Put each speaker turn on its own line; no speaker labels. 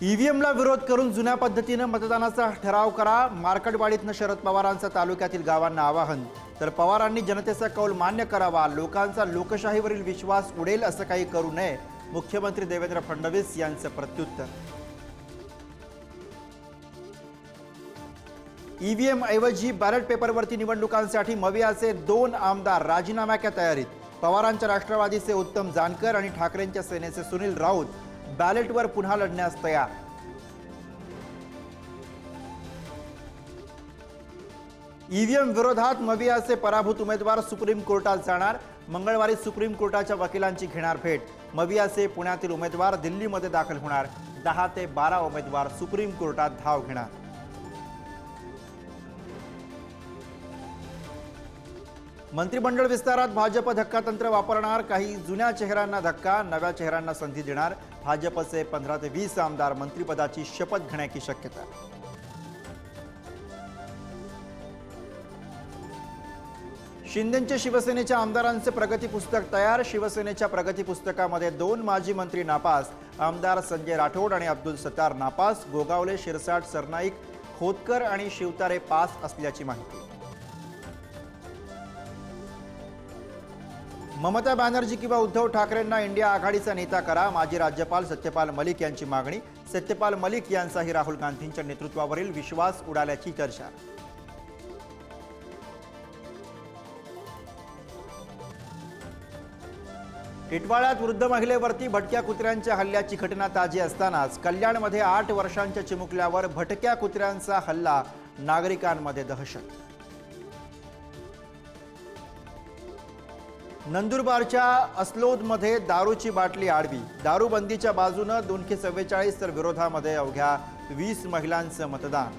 ईव्हीएमला विरोध करून जुन्या पद्धतीने मतदानाचा ठराव करा, मार्केटवाडीतनं शरद पवारांचं तालुक्यातील गावांना आवाहन. तर पवारांनी जनतेचा कौल मान्य करावा, लोकांचा लोकशाहीवरील विश्वास उडेल असं काही करू नये, मुख्यमंत्री देवेंद्र फडणवीस यांचं प्रत्युत्तर. ईव्हीएम ऐवजी बॅलेट पेपरवरती निवडणुकांसाठी मवियाचे 2 आमदार राजीनाम्याच्या तयारीत. पवारांच्या राष्ट्रवादीचे उत्तम जानकर आणि ठाकरेंच्या सेनेचे सुनील राऊत बॅलेटवर पुन्हा लढण्यास तयार. ईव्हीएम विरोधात मवियाचे पराभूत उमेदवार सुप्रीम कोर्टात जाणार. मंगळवारी सुप्रीम कोर्टाच्या वकिलांची घेणार भेट. मवियाचे पुण्यातील उमेदवार दिल्लीमध्ये दाखल होणार. 10 ते 12 उमेदवार सुप्रीम कोर्टात धाव घेणार. मंत्रिमंडळ विस्तारात भाजप धक्कातंत्र वापरणार. काही जुन्या चेहऱ्यांना धक्का, नव्या चेहऱ्यांना संधी देणार. भाजपचे 15 ते 20 आमदार मंत्रिपदाची शपथ घेण्याची शक्यता. शिंदेंच्या शिवसेनेच्या आमदारांचे प्रगती पुस्तक तयार. शिवसेनेच्या प्रगती पुस्तकामध्ये 2 माजी मंत्री नापास, आमदार संजय राठोड आणि अब्दुल सत्तार नापास, गोगावले, शिरसाट, सरनाईक, खोतकर आणि शिवतारे पास असल्याची माहिती. ममता बॅनर्जी किंवा उद्धव ठाकरेंना इंडिया आघाडीचा नेता करा, माजी राज्यपाल सत्यपाल मलिक यांची मागणी. सत्यपाल मलिक यांचाही राहुल गांधींच्या नेतृत्वावरील विश्वास उडाल्याची चर्चा. टिटवाळ्यात वृद्ध महिलेवरती भटक्या कुत्र्यांच्या हल्ल्याची घटना ताजी असतानाच कल्याणमध्ये 8 वर्षांच्या चिमुकल्यावर भटक्या कुत्र्यांचा हल्ला, नागरिकांमध्ये दहशत. नंदुरबारच्या अस्लोदमध्ये दारूची बाटली आडवी. दारूबंदीच्या बाजूनं 244 तर विरोधामध्ये अवघ्या 20 महिलांचं मतदान.